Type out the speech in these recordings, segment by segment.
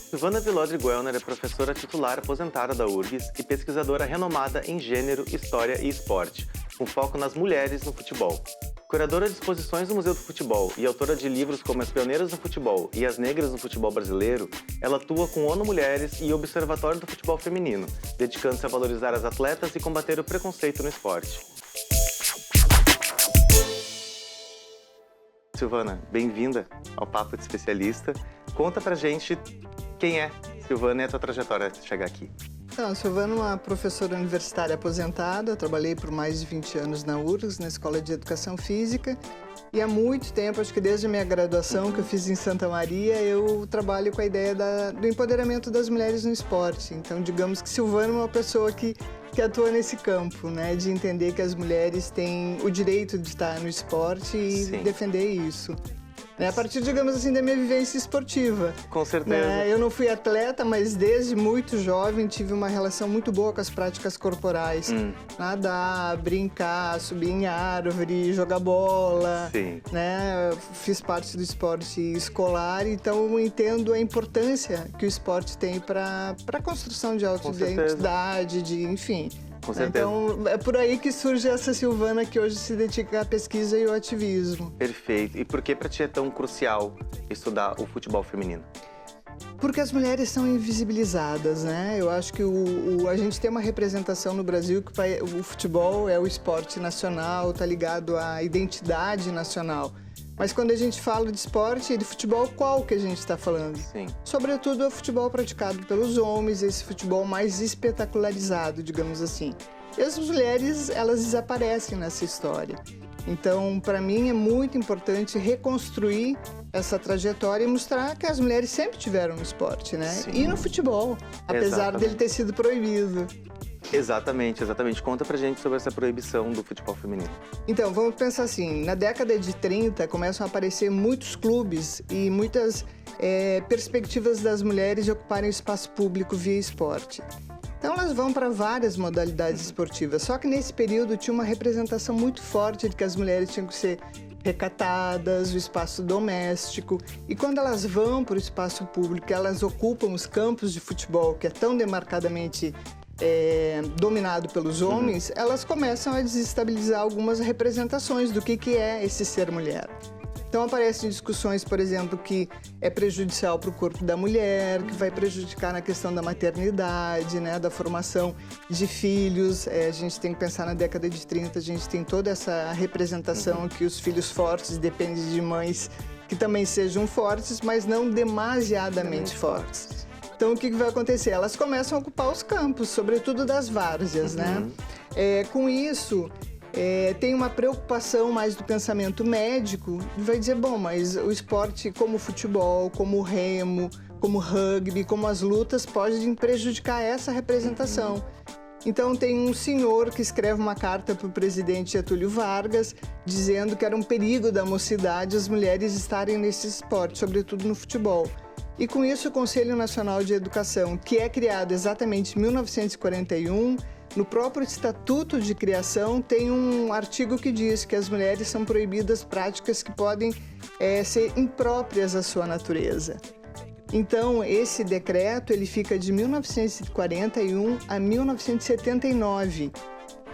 Silvana Villodre Guelner é professora titular aposentada da URGS e pesquisadora renomada em gênero, história e esporte, com foco nas mulheres no futebol. Curadora de exposições no Museu do Futebol e autora de livros como As Pioneiras no Futebol e As Negras no Futebol Brasileiro, ela atua com ONU Mulheres e Observatório do Futebol Feminino, dedicando-se a valorizar as atletas e combater o preconceito no esporte. Silvana, bem-vinda ao Papo de Especialista. Conta pra gente quem é Silvana e a tua trajetória até chegar aqui. Então, a Silvana é uma professora universitária aposentada, trabalhei por mais de 20 anos na URGS, na Escola de Educação Física, e há muito tempo, acho que desde a minha graduação, que eu fiz em Santa Maria, eu trabalho com a ideia do empoderamento das mulheres no esporte. Então, digamos que Silvana é uma pessoa que atua nesse campo, né, de entender que as mulheres têm o direito de estar no esporte e Sim. defender isso. A partir, digamos assim, da minha vivência esportiva. Com certeza. Eu não fui atleta, mas desde muito jovem tive uma relação muito boa com as práticas corporais. Nadar, brincar, subir em árvore, jogar bola. Sim. Né? Fiz parte do esporte escolar, então eu entendo a importância que o esporte tem para a construção de autoidentidade, enfim. Com certeza. Então, é por aí que surge essa Silvana que hoje se dedica à pesquisa e ao ativismo. Perfeito. E por que para ti é tão crucial estudar o futebol feminino? Porque as mulheres são invisibilizadas, né? Eu acho que a gente tem uma representação no Brasil que o futebol é o esporte nacional, tá ligado à identidade nacional. Mas quando a gente fala de esporte e de futebol, qual que a gente está falando? Sim. Sobretudo o futebol praticado pelos homens, esse futebol mais espetacularizado, digamos assim. E as mulheres, elas desaparecem nessa história. Então, para mim, é muito importante reconstruir essa trajetória e mostrar que as mulheres sempre tiveram no esporte, né? Sim. E no futebol, apesar dele ter sido proibido. Exatamente. Conta pra gente sobre essa proibição do futebol feminino. Então, vamos pensar assim, na década de 30 começam a aparecer muitos clubes e muitas perspectivas das mulheres de ocuparem o espaço público via esporte. Então elas vão para várias modalidades esportivas, só que nesse período tinha uma representação muito forte de que as mulheres tinham que ser recatadas, o espaço doméstico. E quando elas vão para o espaço público, elas ocupam os campos de futebol, que é tão demarcadamente dominado pelos homens, elas começam a desestabilizar algumas representações do que é esse ser mulher. Então aparecem discussões, por exemplo, que é prejudicial para o corpo da mulher, que vai prejudicar na questão da maternidade, né, da formação de filhos. A gente tem que pensar na década de 30, a gente tem toda essa representação que os filhos fortes dependem de mães que também sejam fortes, mas não demasiadamente fortes. Então, o que vai acontecer? Elas começam a ocupar os campos, sobretudo das várzeas, né? Com isso, tem uma preocupação mais do pensamento médico, vai dizer, bom, mas o esporte como o futebol, como o remo, como o rugby, como as lutas, podem prejudicar essa representação. Então, tem um senhor que escreve uma carta para o presidente Getúlio Vargas, dizendo que era um perigo da mocidade as mulheres estarem nesse esporte, sobretudo no futebol. E com isso, o Conselho Nacional de Educação, que é criado exatamente em 1941, no próprio Estatuto de Criação, tem um artigo que diz que as mulheres são proibidas práticas que podem ser impróprias à sua natureza. Então, esse decreto ele fica de 1941 a 1979.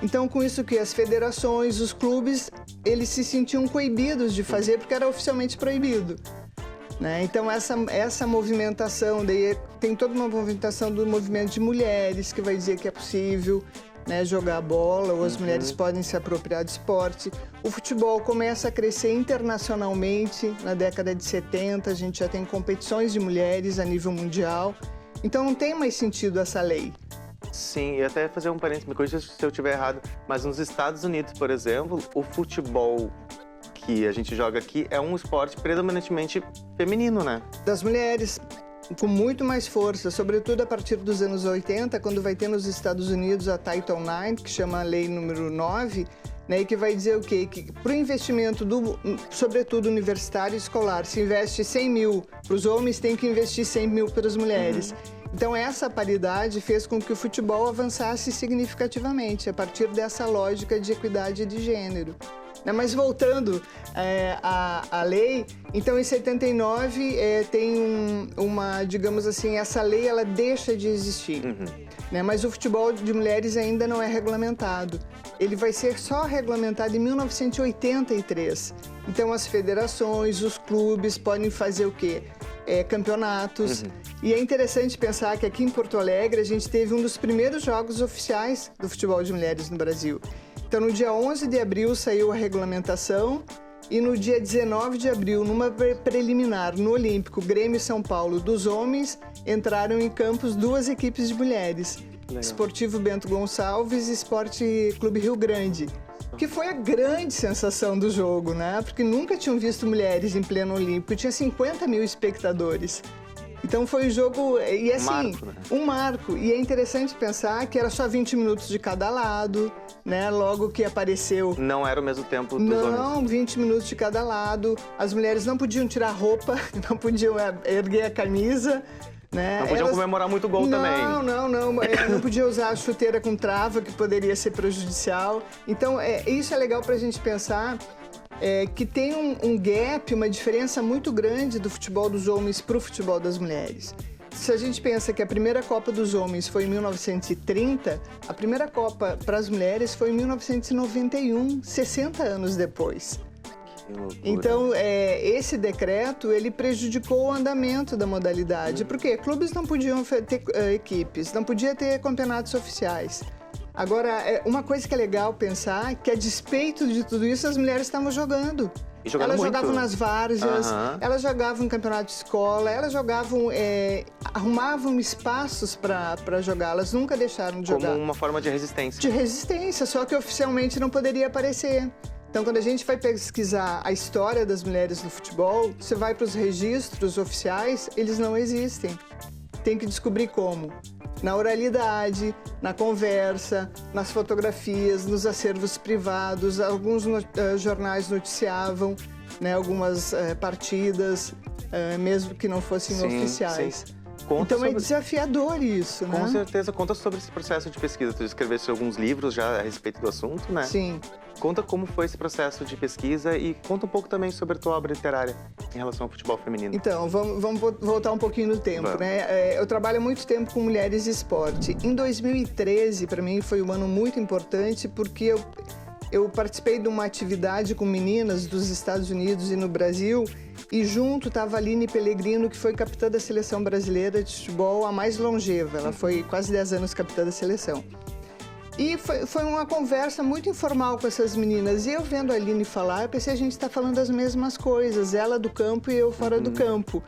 Então, com isso que as federações, os clubes, eles se sentiam coibidos de fazer porque era oficialmente proibido. Né? Então, essa movimentação, daí tem toda uma movimentação do movimento de mulheres que vai dizer que é possível, né, jogar bola, ou as mulheres podem se apropriar de esporte. O futebol começa a crescer internacionalmente na década de 70, a gente já tem competições de mulheres a nível mundial. Então, não tem mais sentido essa lei. Sim, e até fazer um parênteses, me corrija se eu estiver errado, mas nos Estados Unidos, por exemplo, o futebol que a gente joga aqui é um esporte predominantemente feminino, né? Das mulheres, com muito mais força, sobretudo a partir dos anos 80, quando vai ter nos Estados Unidos a Title IX, que chama a Lei número 9, né, e que vai dizer o quê? Que para o investimento, sobretudo universitário e escolar, se investe 100 mil para os homens, tem que investir 100 mil para as mulheres. Então, essa paridade fez com que o futebol avançasse significativamente, a partir dessa lógica de equidade de gênero. Mas voltando à lei, então em 79 tem digamos assim, essa lei ela deixa de existir. Mas o futebol de mulheres ainda não é regulamentado. Ele vai ser só regulamentado em 1983. Então as federações, os clubes podem fazer o quê? Campeonatos. E é interessante pensar que aqui em Porto Alegre a gente teve um dos primeiros jogos oficiais do futebol de mulheres no Brasil. Então no dia 11 de abril saiu a regulamentação e no dia 19 de abril, numa preliminar no Olímpico, Grêmio e São Paulo dos homens, entraram em campos 2 equipes de mulheres. Legal. Esportivo Bento Gonçalves e Esporte Clube Rio Grande. Que foi a grande sensação do jogo, né? Porque nunca tinham visto mulheres em pleno Olímpico, tinha 50 mil espectadores. Então foi um jogo, e assim, marco, né? Um marco. E é interessante pensar que era só 20 minutos de cada lado, né? Logo que apareceu... Não era o mesmo tempo dos homens? Não, 20 minutos de cada lado. As mulheres não podiam tirar roupa, não podiam erguer a camisa, né? Não podiam comemorar muito gol também. Não podia usar a chuteira com trava, que poderia ser prejudicial. Então, isso é legal pra gente pensar... que tem um gap, uma diferença muito grande do futebol dos homens para o futebol das mulheres. Se a gente pensa que a primeira Copa dos Homens foi em 1930, a primeira Copa para as mulheres foi em 1991, 60 anos depois. Então, esse decreto, ele prejudicou o andamento da modalidade. Porque clubes não podiam ter equipes, não podia ter campeonatos oficiais. Agora, uma coisa que é legal pensar é que, a despeito de tudo isso, as mulheres estavam jogando. Elas jogavam nas várzeas, elas jogavam em campeonato de escola, elas jogavam, arrumavam espaços para jogar, elas nunca deixaram de jogar. Como uma forma de resistência. De resistência, só que oficialmente não poderia aparecer. Então, quando a gente vai pesquisar a história das mulheres no futebol, você vai para os registros oficiais, eles não existem. Tem que descobrir como. Na oralidade, na conversa, nas fotografias, nos acervos privados. Alguns jornais noticiavam, né, algumas partidas, mesmo que não fossem oficiais. Sim. Então é desafiador isso, né? Com certeza. Conta sobre esse processo de pesquisa. Tu escreveste alguns livros já a respeito do assunto, né? Sim. Conta como foi esse processo de pesquisa e conta um pouco também sobre a tua obra literária em relação ao futebol feminino. Então, vamos voltar um pouquinho no tempo, né? Eu trabalho há muito tempo com mulheres e esporte. Em 2013, para mim, foi um ano muito importante porque eu participei de uma atividade com meninas dos Estados Unidos e no Brasil e junto estava a Aline Pellegrino, que foi capitã da seleção brasileira de futebol a mais longeva. Ela foi quase 10 anos capitã da seleção. E foi uma conversa muito informal com essas meninas. E eu vendo a Aline falar, eu pensei, a gente está falando das mesmas coisas. Ela do campo e eu fora do campo.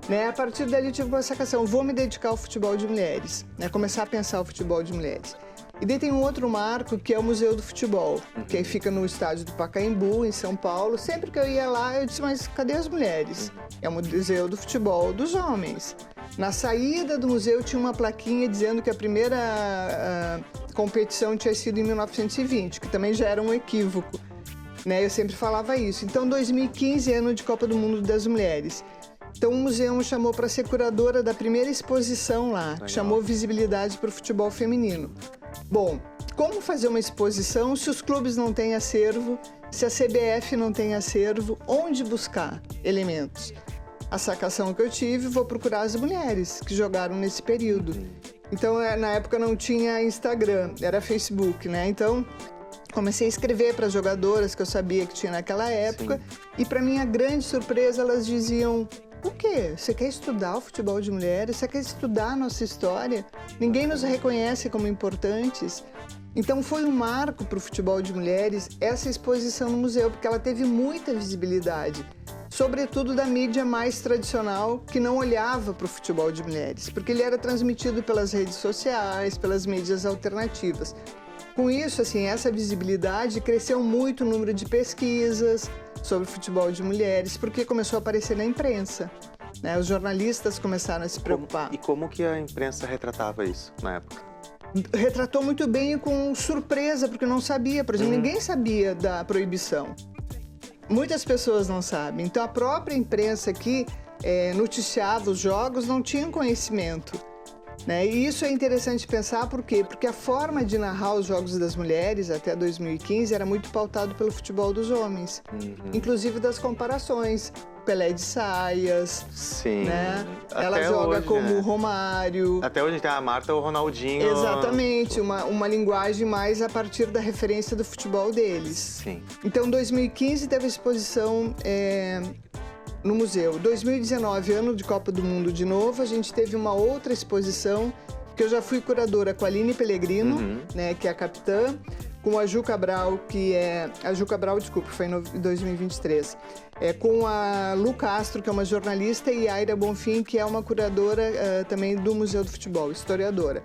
Né? A partir dali eu tive uma sacação, vou me dedicar ao futebol de mulheres. Né? Começar a pensar o futebol de mulheres. E daí tem um outro marco, que é o Museu do Futebol, que aí fica no estádio do Pacaembu, em São Paulo. Sempre que eu ia lá, eu disse, mas cadê as mulheres? É o Museu do Futebol dos homens. Na saída do museu tinha uma plaquinha dizendo que a primeira competição tinha sido em 1920, que também já era um equívoco. Né? Eu sempre falava isso. Então, 2015, ano de Copa do Mundo das Mulheres. Então, o museu me chamou para ser curadora da primeira exposição lá, que chamou Visibilidade para o Futebol Feminino. Bom, como fazer uma exposição se os clubes não têm acervo, se a CBF não tem acervo, onde buscar elementos? A sacação que eu tive, vou procurar as mulheres que jogaram nesse período. Então, na época não tinha Instagram, era Facebook, né? Então, comecei a escrever para as jogadoras que eu sabia que tinha naquela época. E, para minha grande surpresa, elas diziam, o quê? Você quer estudar o futebol de mulheres? Você quer estudar a nossa história? Ninguém nos reconhece como importantes. Então, foi um marco para o futebol de mulheres essa exposição no museu, porque ela teve muita visibilidade. Sobretudo da mídia mais tradicional, que não olhava para o futebol de mulheres, porque ele era transmitido pelas redes sociais, pelas mídias alternativas. Com isso, assim, essa visibilidade, cresceu muito o número de pesquisas sobre futebol de mulheres, porque começou a aparecer na imprensa. Né? Os jornalistas começaram a se preocupar. E como que a imprensa retratava isso na época? Retratou muito bem e com surpresa, porque não sabia. Por exemplo, ninguém sabia da proibição. Muitas pessoas não sabem. Então, a própria imprensa que noticiava os jogos não tinha conhecimento. Né? E isso é interessante pensar, por quê? Porque a forma de narrar os Jogos das Mulheres até 2015 era muito pautado pelo futebol dos homens, inclusive das comparações. Pelé de saias, Sim. Né? Até Ela joga hoje, como né? Romário. Até hoje tem a Marta ou o Ronaldinho. Exatamente, uma linguagem mais a partir da referência do futebol deles. Sim. Então, 2015 teve exposição no museu. 2019, ano de Copa do Mundo de novo, a gente teve uma outra exposição, que eu já fui curadora com a Aline Pellegrino, né, que é a capitã, com a Ju Cabral, foi em 2023. Com a Lu Castro, que é uma jornalista, e a Aira Bonfim, que é uma curadora também do Museu do Futebol, historiadora.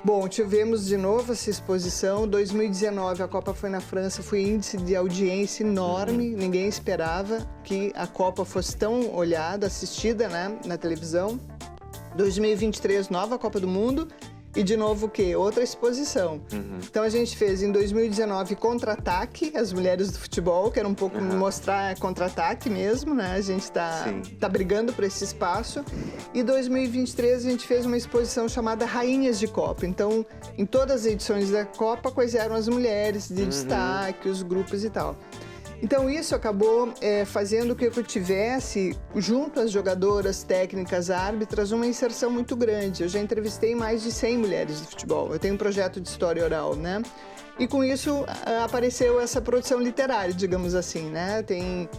Bom, tivemos de novo essa exposição. 2019, a Copa foi na França, foi índice de audiência enorme. Ninguém esperava que a Copa fosse tão olhada, assistida, né, na televisão. 2023, nova Copa do Mundo. E de novo o quê? Outra exposição. Então a gente fez em 2019 Contra-Ataque, as mulheres do futebol, que era um pouco mostrar contra-ataque mesmo, né? A gente tá brigando por esse espaço. E 2023 a gente fez uma exposição chamada Rainhas de Copa. Então, em todas as edições da Copa, quais eram as mulheres de destaque, os grupos e tal. Então isso acabou fazendo com que eu tivesse, junto às jogadoras, técnicas, árbitras, uma inserção muito grande. Eu já entrevistei mais de 100 mulheres de futebol. Eu tenho um projeto de história oral, né? E com isso apareceu essa produção literária, digamos assim, né? Tem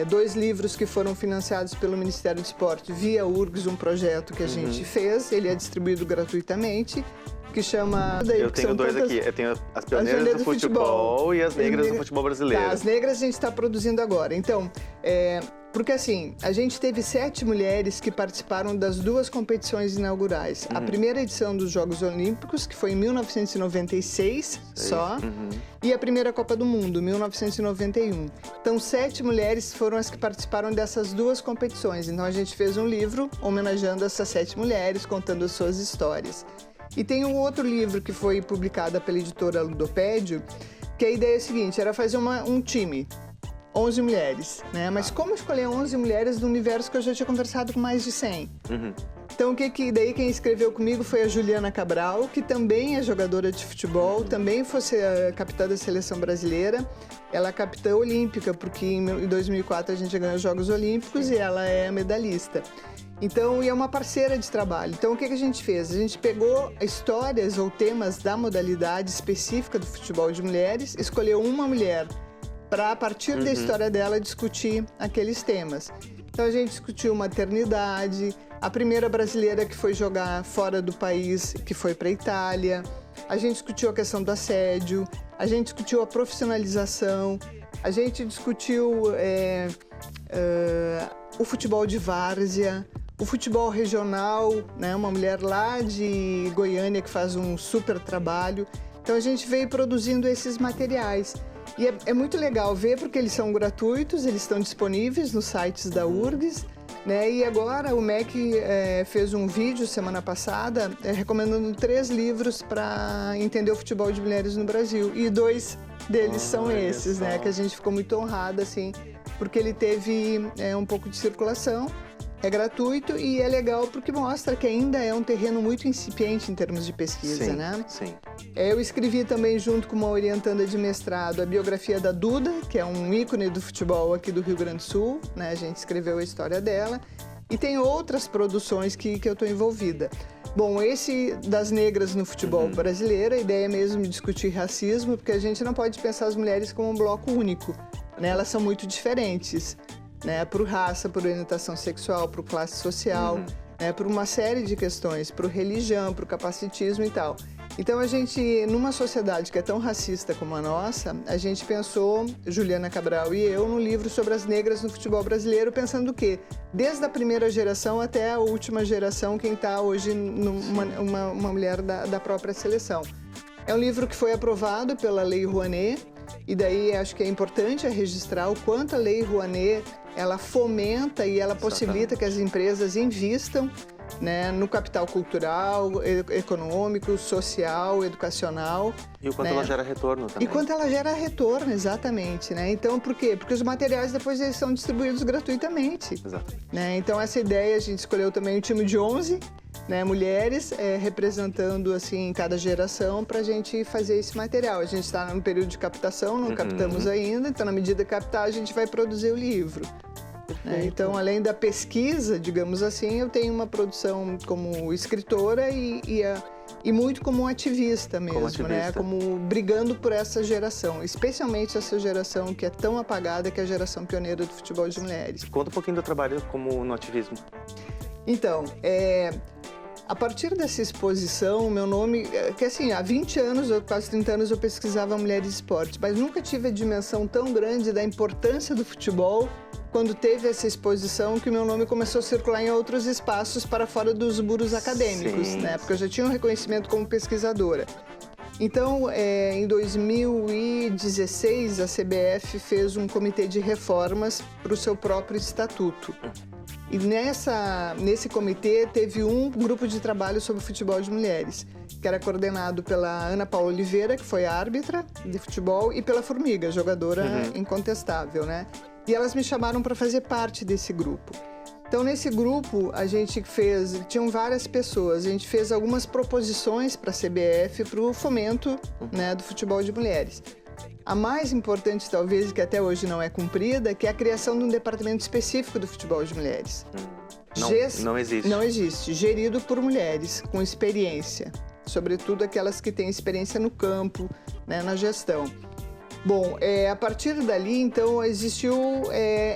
2 livros que foram financiados pelo Ministério do Esporte via URGS, um projeto que a gente fez. Ele é distribuído gratuitamente, que chama... Eu tenho 2 aqui. Eu tenho as pioneiras do futebol e as negras do futebol brasileiro. Tá, as negras a gente está produzindo agora. Então, porque assim, a gente teve 7 mulheres que participaram das 2 competições inaugurais. A primeira edição dos Jogos Olímpicos, que foi em 1996 só, e a primeira Copa do Mundo, 1991. Então, 7 mulheres foram as que participaram dessas 2 competições. Então, a gente fez um livro homenageando essas 7 mulheres, contando as suas histórias. E tem um outro livro que foi publicado pela editora Ludopédio, que a ideia é a seguinte, era fazer um time, 11 mulheres, né? Mas como escolher 11 mulheres do universo que eu já tinha conversado com mais de 100? Então, daí quem escreveu comigo foi a Juliana Cabral, que também é jogadora de futebol, também fosse a capitã da seleção brasileira. Ela é capitã olímpica, porque em 2004 a gente ganhou os Jogos Olímpicos e ela é medalhista. Então, e é uma parceira de trabalho. Então, o que a gente fez? A gente pegou histórias ou temas da modalidade específica do futebol de mulheres, escolheu uma mulher para, a partir da história dela, discutir aqueles temas. Então, a gente discutiu maternidade, a primeira brasileira que foi jogar fora do país, que foi para a Itália. A gente discutiu a questão do assédio, a gente discutiu a profissionalização, a gente discutiu o futebol de várzea, o futebol regional, né? Uma mulher lá de Goiânia que faz um super trabalho. Então a gente veio produzindo esses materiais. E é muito legal ver porque eles são gratuitos, eles estão disponíveis nos sites da URGS, né? E agora o MEC fez um vídeo semana passada recomendando 3 livros para entender o futebol de mulheres no Brasil. E 2 deles são esses, né? Que a gente ficou muito honrada, assim, porque ele teve um pouco de circulação. É gratuito e é legal porque mostra que ainda é um terreno muito incipiente em termos de pesquisa, né? Sim. Eu escrevi também, junto com uma orientanda de mestrado, a biografia da Duda, que é um ícone do futebol aqui do Rio Grande do Sul, né? A gente escreveu a história dela. E tem outras produções que eu estou envolvida. Bom, esse das negras no futebol brasileiro, a ideia é mesmo discutir racismo, porque a gente não pode pensar as mulheres como um bloco único, né? Elas são muito diferentes. Né, por raça, por orientação sexual, por classe social, né, por uma série de questões, por religião, por capacitismo e tal. Então a gente, numa sociedade que é tão racista como a nossa, a gente pensou, Juliana Cabral e eu, num livro sobre as negras no futebol brasileiro, pensando o quê? Desde a primeira geração até a última geração, quem está hoje uma mulher da própria seleção. É um livro que foi aprovado pela Lei Rouanet, e daí acho que é importante registrar o quanto a Lei Rouanet ela fomenta e ela possibilita que as empresas invistam, né, no capital cultural, econômico, social, educacional. E o quanto ela gera retorno também. E quanto ela gera retorno, exatamente. Né? Então, por quê? Porque os materiais depois eles são distribuídos gratuitamente. Exatamente. Né? Então, essa ideia, a gente escolheu também um time de 11, né, mulheres representando assim cada geração para a gente fazer esse material. A gente está no período de captação, não captamos ainda, então na medida que captar a gente vai produzir o livro. Né? Então, além da pesquisa, digamos assim, eu tenho uma produção como escritora e muito como ativista mesmo, como ativista. Né? Como brigando por essa geração, especialmente essa geração que é tão apagada, que é a geração pioneira do futebol de mulheres. Conta um pouquinho do trabalho como no ativismo. Então, a partir dessa exposição, meu nome... Que assim, há 20 anos, ou quase 30 anos, eu pesquisava mulheres e esportes, mas nunca tive a dimensão tão grande da importância do futebol quando teve essa exposição, que meu nome começou a circular em outros espaços para fora dos muros acadêmicos, né? Porque eu já tinha um reconhecimento como pesquisadora. Então, em 2016, a CBF fez um comitê de reformas para o seu próprio estatuto. E nesse comitê teve um grupo de trabalho sobre futebol de mulheres, que era coordenado pela Ana Paula Oliveira, que foi árbitra de futebol, e pela Formiga, jogadora incontestável, né? E elas me chamaram para fazer parte desse grupo. Então, nesse grupo, a gente tinham várias pessoas, a gente fez algumas proposições para a CBF para o fomento, né, do futebol de mulheres. A mais importante, talvez, que até hoje não é cumprida, que é a criação de um departamento específico do futebol de mulheres. Não existe. Não existe. Gerido por mulheres com experiência, sobretudo aquelas que têm experiência no campo, né, na gestão. Bom, a partir dali, então, existiu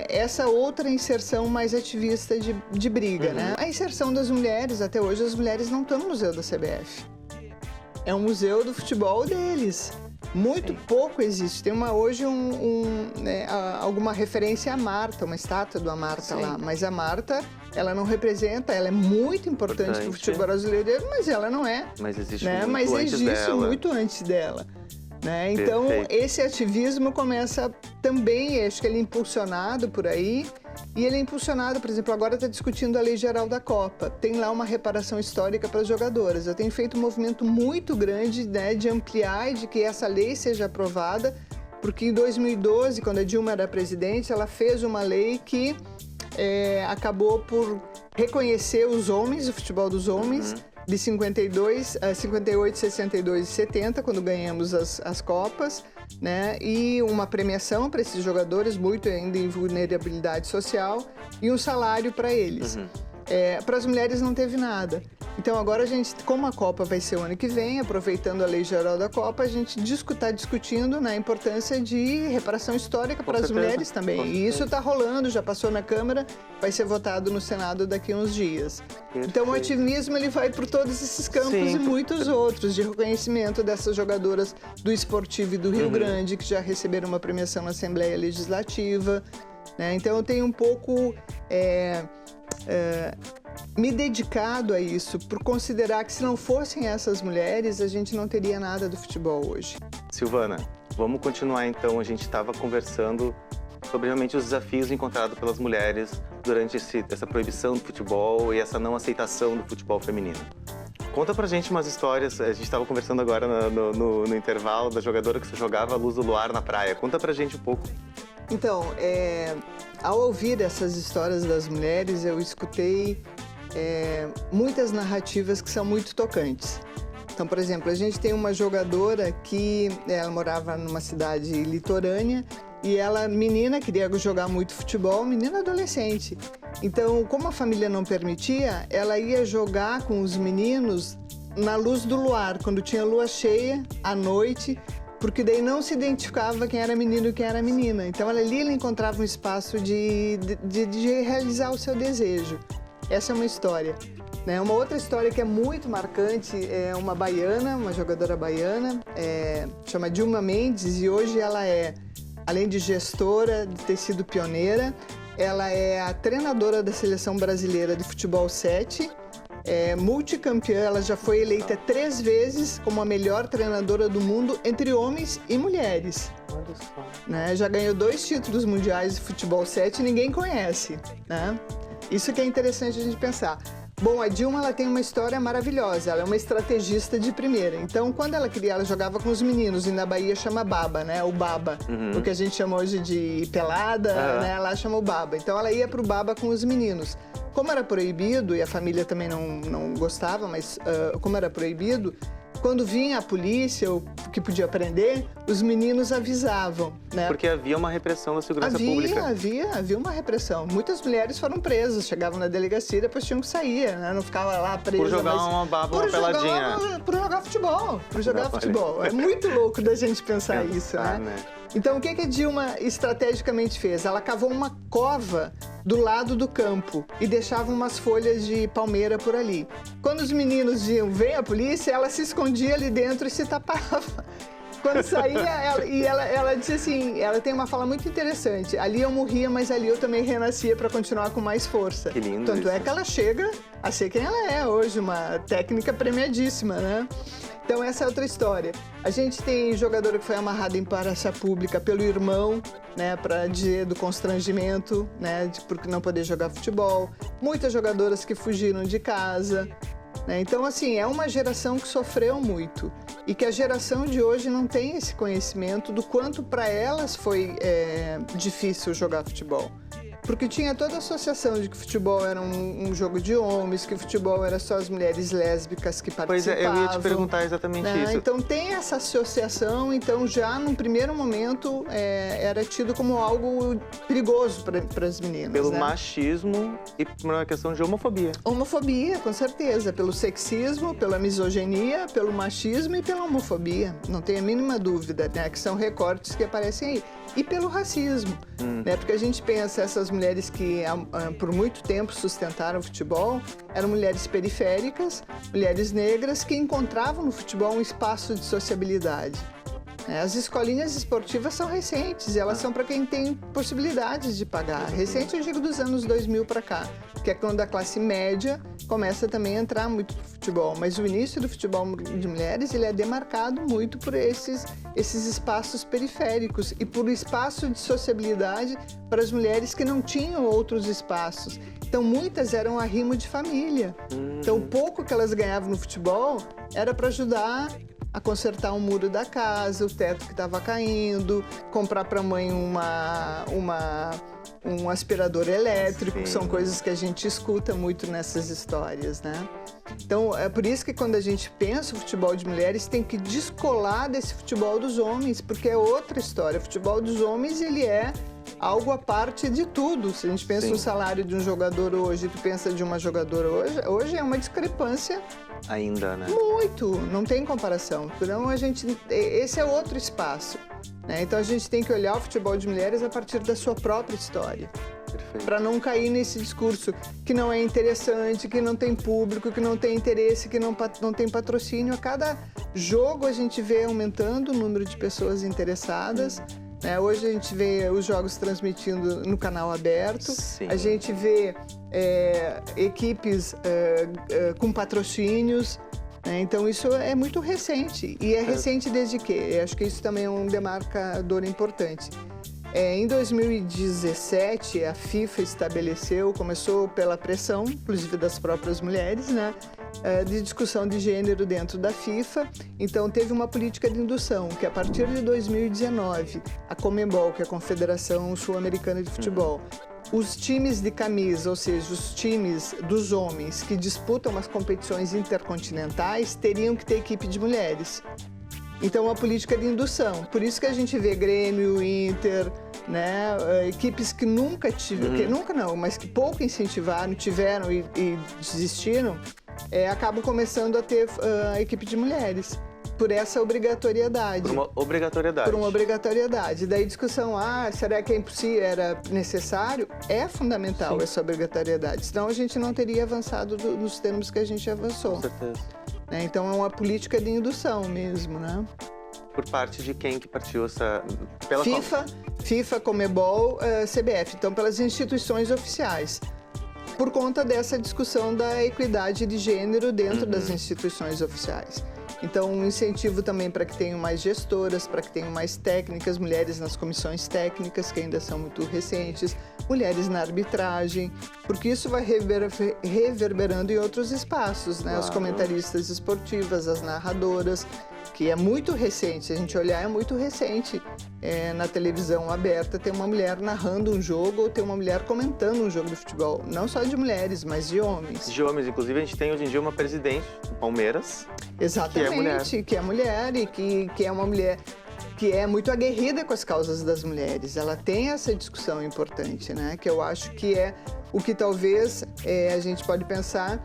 essa outra inserção mais ativista de briga, né? A inserção das mulheres, até hoje, as mulheres não estão no museu da CBF. É um museu do futebol deles. Muito pouco existe. Tem hoje alguma referência à Marta, uma estátua da Marta lá. Mas a Marta, ela não representa, ela é muito importante para o futebol brasileiro, mas ela não é. Mas existe muito antes dela. Né? Então, esse ativismo começa também, acho que ele é impulsionado por aí, e ele é impulsionado, por exemplo, agora está discutindo a Lei Geral da Copa. Tem lá uma reparação histórica para as jogadoras. Eu tenho feito um movimento muito grande, né, de ampliar e de que essa lei seja aprovada, porque em 2012, quando a Dilma era presidente, ela fez uma lei que acabou por reconhecer os homens, o futebol dos homens, de 58, 62 e 70, quando ganhamos as Copas, né? E uma premiação para esses jogadores, muito ainda em vulnerabilidade social, e um salário para eles. Para as mulheres não teve nada. Então agora a gente, como a Copa vai ser o ano que vem, aproveitando a Lei Geral da Copa, a gente está discutindo, né, a importância de reparação histórica para as mulheres também. E isso está rolando, já passou na Câmara, vai ser votado no Senado daqui a uns dias. Então o ativismo ele vai por todos esses campos e muitos outros, de reconhecimento dessas jogadoras do esportivo e do Rio Grande, que já receberam uma premiação na Assembleia Legislativa. Né? Então eu tenho um pouco me dedicado a isso, por considerar que se não fossem essas mulheres, a gente não teria nada do futebol hoje. Silvana, vamos continuar então. A gente estava conversando sobre realmente os desafios encontrados pelas mulheres durante essa proibição do futebol e essa não aceitação do futebol feminino. Conta pra gente umas histórias. A gente estava conversando agora no intervalo da jogadora que jogava a luz do luar na praia. Conta pra gente um pouco. Então, ao ouvir essas histórias das mulheres, eu escutei muitas narrativas que são muito tocantes. Então, por exemplo, a gente tem uma jogadora que ela morava numa cidade litorânea e ela, menina, queria jogar muito futebol, menina adolescente. Então, como a família não permitia, ela ia jogar com os meninos na luz do luar, quando tinha lua cheia, à noite, porque daí não se identificava quem era menino e quem era menina. Então, ela encontrava um espaço de realizar o seu desejo. Essa é uma história. Né? Uma outra história que é muito marcante é uma baiana, uma jogadora baiana, chama Dilma Mendes, e hoje ela além de gestora, de ter sido pioneira, ela é a treinadora da Seleção Brasileira de Futebol 7, multicampeã, ela já foi eleita 3 vezes como a melhor treinadora do mundo entre homens e mulheres. Né? Já ganhou 2 títulos mundiais de Futebol 7 e ninguém conhece. Né? Isso que é interessante a gente pensar. Bom, a Dilma ela tem uma história maravilhosa, ela é uma estrategista de primeira. Então, quando ela jogava com os meninos, e na Bahia chama baba, né? O baba, o que a gente chama hoje de pelada, né? Lá chama o baba. Então, ela ia pro baba com os meninos. como era proibido, e a família também não gostava, mas como era proibido, quando vinha a polícia, ou que podia prender, os meninos avisavam, né? Porque havia uma repressão da segurança pública. Havia uma repressão. Muitas mulheres foram presas, chegavam na delegacia e depois tinham que sair, né? Não ficava lá presa. Por jogar uma peladinha. Por jogar futebol. Por jogar futebol. É muito louco da gente pensar isso, né? Então, o que a Dilma estrategicamente fez? Ela cavou uma cova do lado do campo e deixava umas folhas de palmeira por ali. Quando os meninos diziam, vem a polícia, ela se escondia ali dentro e se tapava. Quando saía, ela disse assim, ela tem uma fala muito interessante, ali eu morria, mas ali eu também renascia para continuar com mais força. Que lindo. Tanto isso. é que ela chega a ser quem ela é hoje, uma técnica premiadíssima, né? Então, essa é outra história. A gente tem jogadora que foi amarrada em praça pública pelo irmão, né, para dizer do constrangimento, né, por não poder jogar futebol. Muitas jogadoras que fugiram de casa, né? Então, assim, é uma geração que sofreu muito e que a geração de hoje não tem esse conhecimento do quanto para elas foi difícil jogar futebol. Porque tinha toda a associação de que futebol era um jogo de homens, que futebol era só as mulheres lésbicas que participavam. Pois é, eu ia te perguntar exatamente isso. Então tem essa associação, então já num primeiro momento era tido como algo perigoso para as meninas. Pelo né? machismo e por uma questão de homofobia. Homofobia, com certeza. Pelo sexismo, pela misoginia, pelo machismo e pela homofobia. Não tem a mínima dúvida, né? Que são recortes que aparecem aí. E pelo racismo, né? Porque a gente pensa, essas mulheres que por muito tempo sustentaram o futebol eram mulheres periféricas, mulheres negras que encontravam no futebol um espaço de sociabilidade. As escolinhas esportivas são recentes, elas são para quem tem possibilidades de pagar. Recente, eu digo dos anos 2000 para cá, que é quando a classe média começa também a entrar muito no futebol. Mas o início do futebol de mulheres ele é demarcado muito por esses espaços periféricos e por espaço de sociabilidade para as mulheres que não tinham outros espaços. Então, muitas eram arrimo de família. Então, o pouco que elas ganhavam no futebol era para ajudar a consertar o muro da casa, o teto que estava caindo, comprar para a mãe um aspirador elétrico, que são coisas que a gente escuta muito nessas histórias, né? Então, é por isso que quando a gente pensa o futebol de mulheres, tem que descolar desse futebol dos homens, porque é outra história. O futebol dos homens, ele é algo à parte de tudo. Se a gente pensa no salário de um jogador hoje, tu pensa de uma jogadora hoje é uma discrepância ainda, né? Muito, não tem comparação. Então, esse é outro espaço, né? Então, a gente tem que olhar o futebol de mulheres a partir da sua própria história. Para não cair nesse discurso que não é interessante, que não tem público, que não tem interesse, que não tem patrocínio. A cada jogo a gente vê aumentando o número de pessoas interessadas. Hoje a gente vê os jogos transmitindo no canal aberto, a gente vê equipes com patrocínios, né? Então isso é muito recente, e é recente desde que? Eu acho que isso também é um demarcador importante. Em 2017, a FIFA começou pela pressão, inclusive das próprias mulheres, né, de discussão de gênero dentro da FIFA. Então, teve uma política de indução, que a partir de 2019, a Conmebol, que é a Confederação Sul-Americana de Futebol, os times de camisa, ou seja, os times dos homens que disputam as competições intercontinentais, teriam que ter equipe de mulheres. Então, uma política de indução. Por isso que a gente vê Grêmio, Inter, né, equipes que nunca tiveram, mas que pouco incentivaram, tiveram e desistiram, acabam começando a ter a equipe de mulheres. Por essa obrigatoriedade. Por uma obrigatoriedade. Por uma obrigatoriedade. Daí discussão, será que é impossível, era necessário? É fundamental essa obrigatoriedade. Senão a gente não teria avançado nos termos que a gente avançou. Com certeza. Então é uma política de indução mesmo, né? Por parte de quem que partiu essa... Pela FIFA, Conmebol, CBF. Então, pelas instituições oficiais. Por conta dessa discussão da equidade de gênero dentro das instituições oficiais. Então, um incentivo também para que tenham mais gestoras, para que tenham mais técnicas, mulheres nas comissões técnicas, que ainda são muito recentes, mulheres na arbitragem, porque isso vai reverberando em outros espaços, né? Os comentaristas esportivas, as narradoras, que é muito recente, se a gente olhar, é muito recente. na televisão aberta ter uma mulher narrando um jogo ou ter uma mulher comentando um jogo de futebol. Não só de mulheres, mas de homens. De homens, inclusive, a gente tem hoje em dia uma presidente do Palmeiras. Exatamente, que é mulher e que é uma mulher que é muito aguerrida com as causas das mulheres. Ela tem essa discussão importante, né? Que eu acho que é o que talvez a gente pode pensar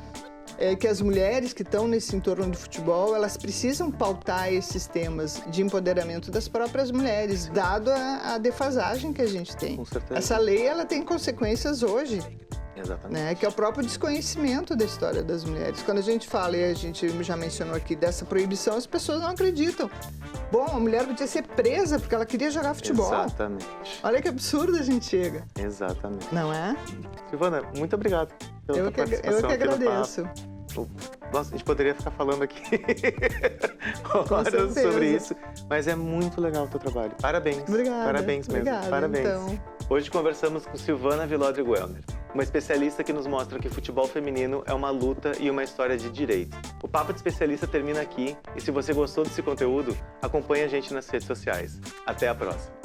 que as mulheres que estão nesse entorno do futebol, elas precisam pautar esses temas de empoderamento das próprias mulheres, dado a defasagem que a gente tem. Com certeza. Essa lei, ela tem consequências hoje. Exatamente. Né, que é o próprio desconhecimento da história das mulheres. Quando a gente fala, e a gente já mencionou aqui, dessa proibição, as pessoas não acreditam. Bom, a mulher podia ser presa porque ela queria jogar futebol. Exatamente. Olha que absurdo a gente chega. Exatamente. Não é? Silvana, muito obrigado pela tua participação. Eu que agradeço. Nossa, a gente poderia ficar falando aqui horas sobre isso, mas é muito legal o teu trabalho. Parabéns. Obrigada. Parabéns mesmo. Obrigada, parabéns. Então. Hoje conversamos com Silvana Villodre-Guellner, uma especialista que nos mostra que o futebol feminino é uma luta e uma história de direito. O Papo de Especialista termina aqui e se você gostou desse conteúdo, acompanhe a gente nas redes sociais. Até a próxima.